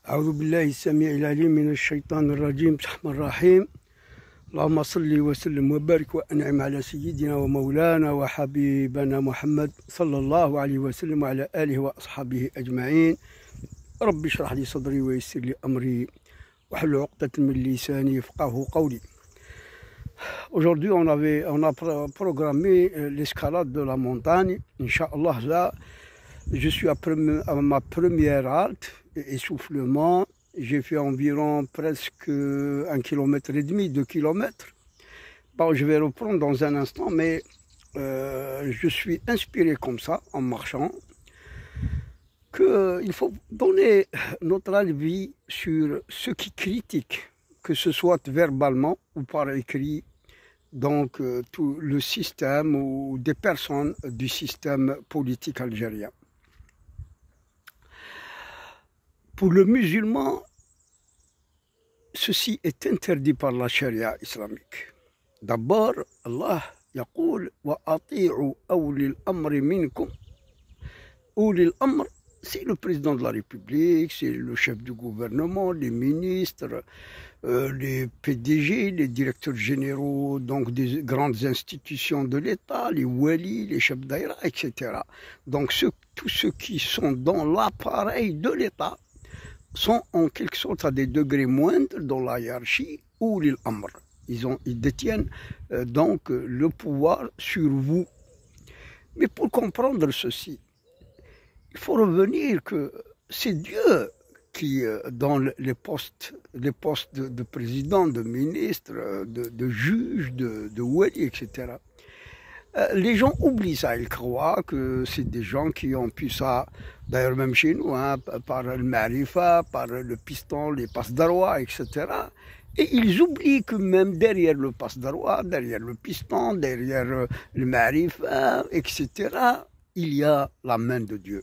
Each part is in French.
أعوذ بالله السميع العليم من الشيطان الرجيم. بسم الله الرحمن الرحيم. اللهم صل وسلم وبارك وأنعم على سيدنا ومولانا وحبيبنا محمد صلى الله عليه وسلم وعلى آله وأصحابه أجمعين. رب اشرح لي صدري ويسر لي أمري واحلل عقدة من لساني يفقهوا قولي. Aujourd'hui, on a programmé l'escalade de la montagne. Inch'Allah, là, je suis à ma première halte, essoufflement. J'ai fait environ presque 1,5 km, 2 km. Bon, je vais reprendre dans un instant, mais je suis inspiré comme ça, en marchant, qu'il faut donner notre avis sur ceux qui critiquent, que ce soit verbalement ou par écrit, donc tout le système ou des personnes du système politique algérien. Pour le musulman, ceci est interdit par la charia islamique. D'abord, Allah يقول وأطيعوا أولي الأمر منكم. أولي الأمر, c'est le président de la République, c'est le chef du gouvernement, les ministres, les PDG, les directeurs généraux donc des grandes institutions de l'État, les walis, les chefs d'aïra, etc. Donc tous ceux qui sont dans l'appareil de l'État sont en quelque sorte à des degrés moindres dans la hiérarchie ou l'amr. Ils détiennent donc le pouvoir sur vous. Mais pour comprendre ceci, il faut revenir que c'est Dieu qui, dans les postes de président, de ministre, de juge, de wali, etc., les gens oublient ça, ils croient que c'est des gens qui ont pu ça, d'ailleurs même chez nous, hein, par le marifa, par le piston, les passes d'arwa, etc. Et ils oublient que même derrière le passe d'arwa, derrière le piston, derrière le marifa, etc., il y a la main de Dieu.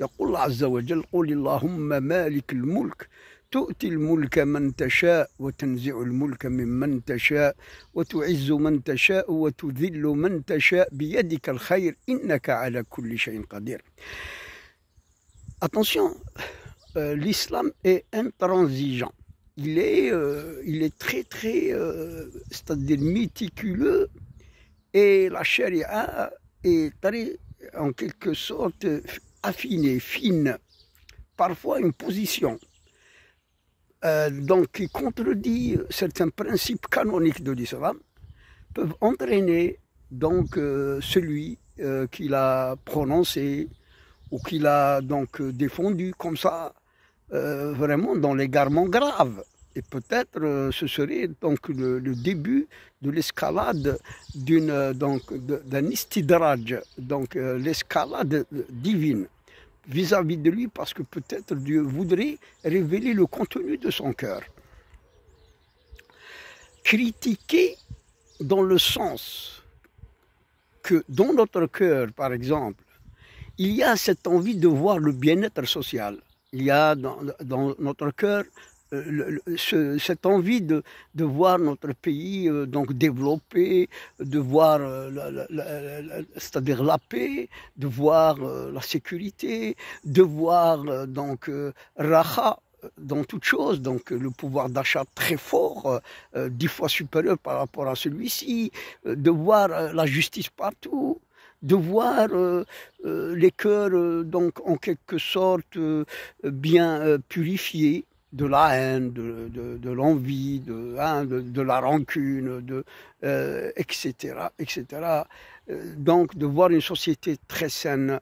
يقول الله عز وجل قل اللهم مالك الملك تؤتي الملك من تشاء وتنزع الملك ممن تشاء وتعز من تشاء وتذل من تشاء بيدك الخير إنك على كل شيء قدير. Attention, l'islam est intransigeant. Il est très c'est-à-dire méticuleux, et la charia est très, en quelque sorte, affinée, fine, parfois une position donc qui contredit certains principes canoniques de l'islam, peuvent entraîner donc celui qui l'a prononcé ou qui l'a donc défendu comme ça, vraiment dans l'égarement grave. Et peut-être ce serait donc le début de l'escalade d'un istidraj, donc l'escalade divine vis-à-vis de lui, parce que peut-être Dieu voudrait révéler le contenu de son cœur. Critiquer dans le sens que dans notre cœur, par exemple, il y a cette envie de voir le bien-être social. Il y a dans notre cœur cette envie de voir notre pays donc développé, de voir c'est-à-dire la paix, de voir la sécurité, de voir donc raha dans toute chose, donc le pouvoir d'achat très fort, 10 fois supérieur par rapport à celui-ci, de voir la justice partout, de voir les cœurs donc en quelque sorte bien purifiés de la haine, de l'envie, de la rancune, etc., etc. Donc de voir une société très saine.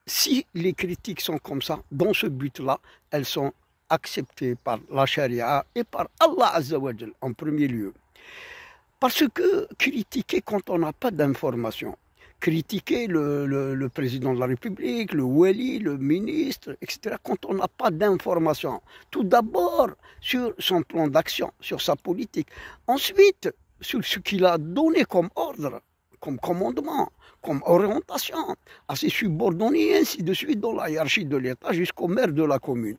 Si les critiques sont comme ça, dans ce but-là, elles sont acceptées par la charia et par Allah Azza wa Jal en premier lieu. Parce que critiquer quand on n'a pas d'information, critiquer le président de la République, le wali, le ministre, etc., quand on n'a pas d'information. Tout d'abord sur son plan d'action, sur sa politique. Ensuite, sur ce qu'il a donné comme ordre, comme commandement, comme orientation à ses subordonnés, ainsi de suite, dans la hiérarchie de l'État jusqu'au maire de la commune.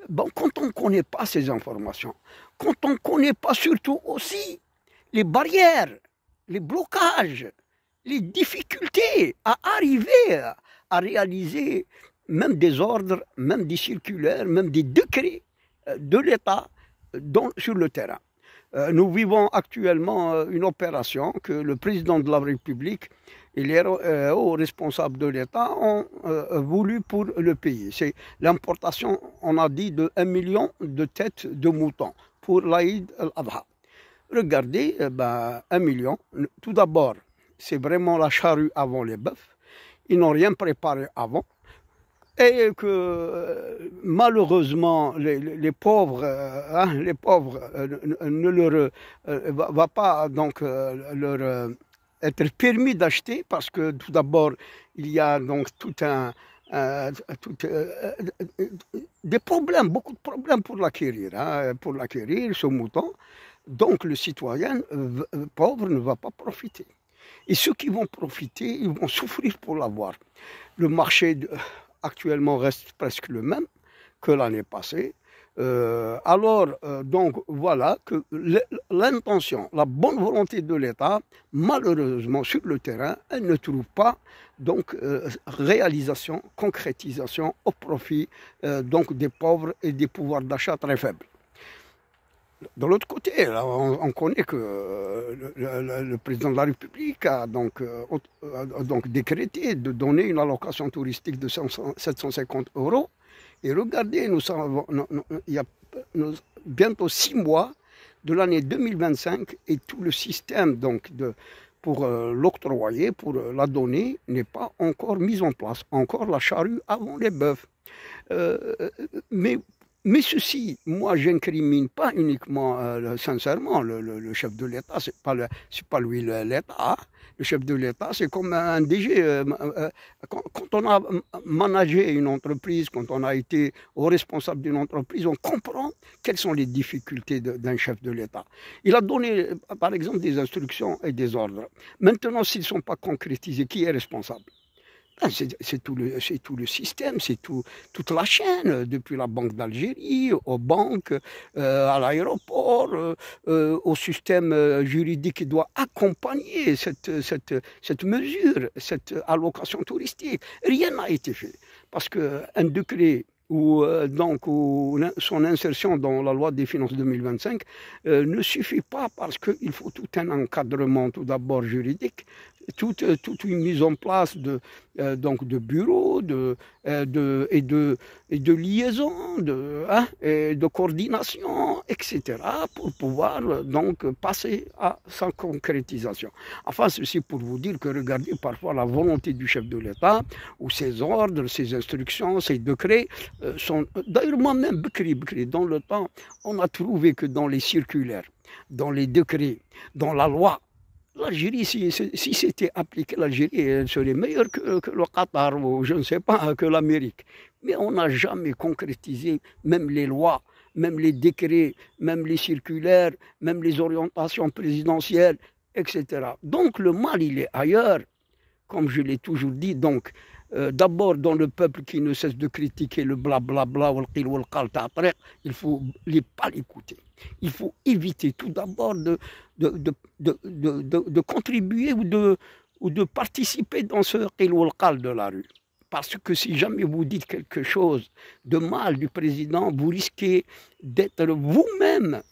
Bon, quand on ne connaît pas ces informations, quand on ne connaît pas surtout aussi les barrières, les blocages, les difficultés à arriver à réaliser même des ordres, même des circulaires, même des décrets de l'État sur le terrain. Nous vivons actuellement une opération que le président de la République et les hauts responsables de l'État ont voulu pour le pays. C'est l'importation, on a dit, de 1 million de têtes de moutons pour l'Aïd al-Adha. Regardez, 1 million. Tout d'abord, c'est vraiment la charrue avant les bœufs. Ils n'ont rien préparé avant. Et que malheureusement, les pauvres, ne leur va pas donc leur être permis d'acheter parce que tout d'abord, il y a donc des problèmes, beaucoup de problèmes pour l'acquérir, ce mouton. Donc le citoyen pauvre ne va pas profiter. Et ceux qui vont profiter, ils vont souffrir pour l'avoir. Le marché actuellement reste presque le même que l'année passée. Donc voilà que l'intention, la bonne volonté de l'État, malheureusement sur le terrain, elle ne trouve pas donc réalisation, concrétisation au profit donc des pauvres et des pouvoirs d'achat très faibles. De l'autre côté, là, on connaît que le président de la République a donc décrété de donner une allocation touristique de 750 €. Et regardez, il y a bientôt 6 mois de l'année 2025 et tout le système donc, pour l'octroyer, pour la donner, n'est pas encore mis en place. Encore la charrue avant les bœufs. Mais ceci, moi, j'incrimine pas uniquement, sincèrement, le chef de l'État. C'est pas lui l'État. Hein. Le chef de l'État, c'est comme un DG. Quand on a managé une entreprise, quand on a été au responsable d'une entreprise, on comprend quelles sont les difficultés d'un chef de l'État. Il a donné, par exemple, des instructions et des ordres. Maintenant, s'ils ne sont pas concrétisés, qui est responsable ? C'est tout le système, c'est toute la chaîne, depuis la Banque d'Algérie, aux banques, à l'aéroport, au système juridique qui doit accompagner cette mesure, cette allocation touristique. Rien n'a été fait. Parce qu'un décret ou son insertion dans la loi des finances 2025 ne suffit pas parce qu'il faut tout un encadrement, tout d'abord juridique, toute une mise en place de bureaux et de liaisons, et de coordination, etc., pour pouvoir donc passer à sa concrétisation. Enfin, ceci pour vous dire que regardez parfois la volonté du chef de l'État, ou ses ordres, ses instructions, ses décrets sont... D'ailleurs, moi-même, dans le temps, on a trouvé que dans les circulaires, dans les décrets, dans la loi, l'Algérie, si c'était appliqué, l'Algérie serait meilleure que le Qatar ou je ne sais pas, que l'Amérique. Mais on n'a jamais concrétisé même les lois, même les décrets, même les circulaires, même les orientations présidentielles, etc. Donc le mal, il est ailleurs, comme je l'ai toujours dit. Donc, d'abord dans le peuple qui ne cesse de critiquer le blablabla, il ne faut pas l'écouter. Il faut éviter tout d'abord de contribuer ou de participer dans ce qil wal qal de la rue. Parce que si jamais vous dites quelque chose de mal du président, vous risquez d'être vous-même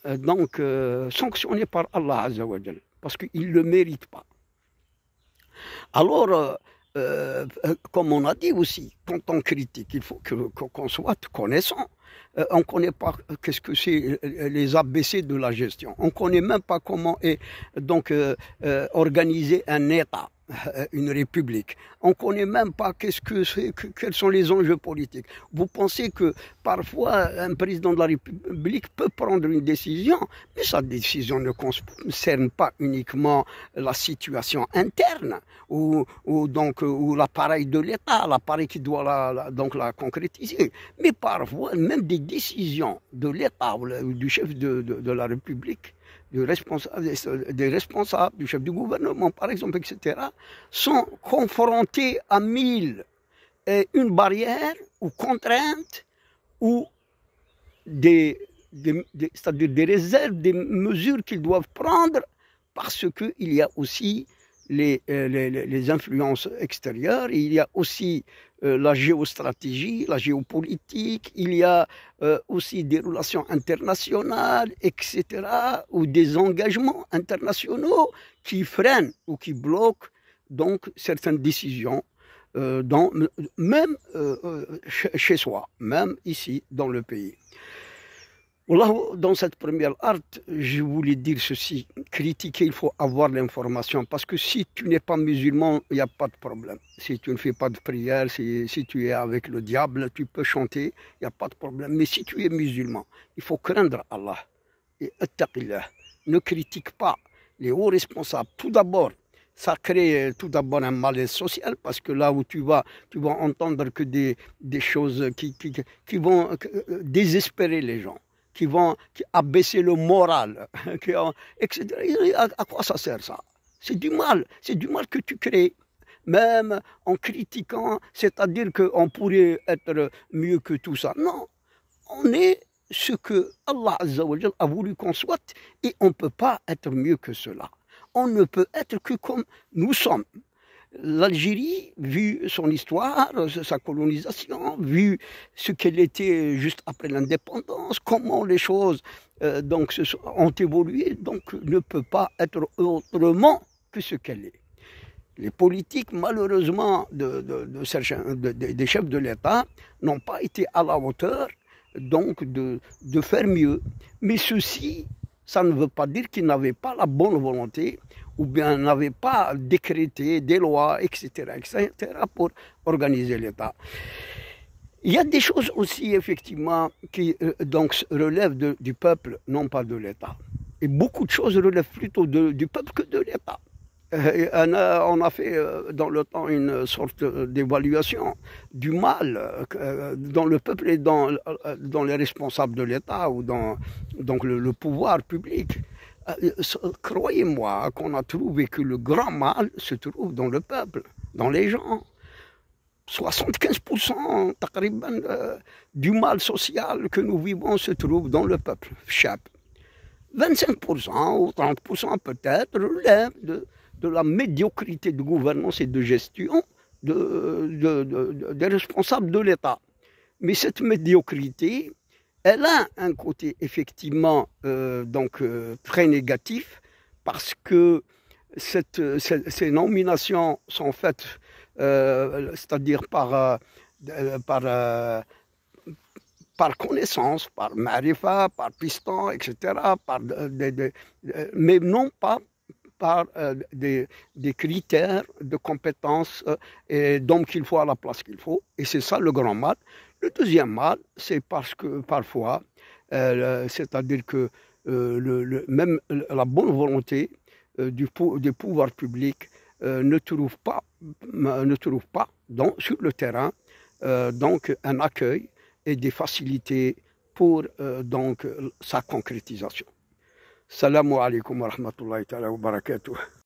sanctionné par Allah Azza wa Jal, parce qu'il ne le mérite pas. Alors, comme on a dit aussi, quand on critique, il faut qu'on soit connaissant. On ne connaît pas qu'est-ce que c'est les ABC de la gestion. On ne connaît même pas comment est donc organisé un État, une république. On ne connaît même pas quels sont les enjeux politiques. Vous pensez que parfois un président de la République peut prendre une décision, mais sa décision ne concerne pas uniquement la situation interne ou l'appareil de l'État, l'appareil qui doit la concrétiser. Mais parfois même des décisions de l'État ou du chef de la République, des responsables, du chef du gouvernement, par exemple, etc., sont confrontés à 1000 et une barrière ou contraintes ou c'est-à-dire des réserves, des mesures qu'ils doivent prendre parce qu'il y a aussi les influences extérieures, il y a aussi la géostratégie, la géopolitique, il y a aussi des relations internationales, etc., ou des engagements internationaux qui freinent ou qui bloquent donc certaines décisions, même chez soi, même ici dans le pays. Voilà, dans cette première arte, je voulais dire ceci, critiquer, il faut avoir l'information, parce que si tu n'es pas musulman, il n'y a pas de problème. Si tu ne fais pas de prière, si tu es avec le diable, tu peux chanter, il n'y a pas de problème. Mais si tu es musulman, il faut craindre Allah. Et attaqillah, ne critique pas les hauts responsables. Tout d'abord, ça crée tout d'abord un malaise social, parce que là où tu vas entendre que des choses qui vont désespérer les gens, qui vont abaisser le moral, etc. À quoi ça sert ça? C'est du mal que tu crées, même en critiquant, c'est-à-dire qu'on pourrait être mieux que tout ça. Non, on est ce que Allah Azza wa Jal a voulu qu'on soit, et on ne peut pas être mieux que cela. On ne peut être que comme nous sommes. L'Algérie, vu son histoire, sa colonisation, vu ce qu'elle était juste après l'indépendance, comment les choses ont évolué, donc ne peut pas être autrement que ce qu'elle est. Les politiques, malheureusement, des chefs de l'État n'ont pas été à la hauteur donc de faire mieux. Mais ceci, ça ne veut pas dire qu'ils n'avaient pas la bonne volonté, ou bien n'avaient pas décrété des lois, etc., pour organiser l'État. Il y a des choses aussi, effectivement, qui donc relèvent du peuple, non pas de l'État. Et beaucoup de choses relèvent plutôt du peuple que de l'État. On a fait dans le temps une sorte d'évaluation du mal dans le peuple et dans les responsables de l'État ou dans donc le pouvoir public. Croyez-moi qu'on a trouvé que le grand mal se trouve dans le peuple, dans les gens. 75% du mal social que nous vivons se trouve dans le peuple. 25% ou 30% peut-être relève de la médiocrité de gouvernance et de gestion des responsables de l'État. Mais cette médiocrité, elle a un côté effectivement très négatif, parce que ces nominations sont faites, c'est-à-dire par connaissance, par marifa, par piston, etc., mais non pas par des critères de compétences et d'hommes qu'il faut à la place qu'il faut. Et c'est ça le grand mal. Le deuxième mal, c'est parce que parfois, c'est-à-dire que même la bonne volonté des pouvoirs publics ne trouve pas sur le terrain donc un accueil et des facilités pour donc sa concrétisation. Salam alaikum wa rahmatullahi wa barakatuh.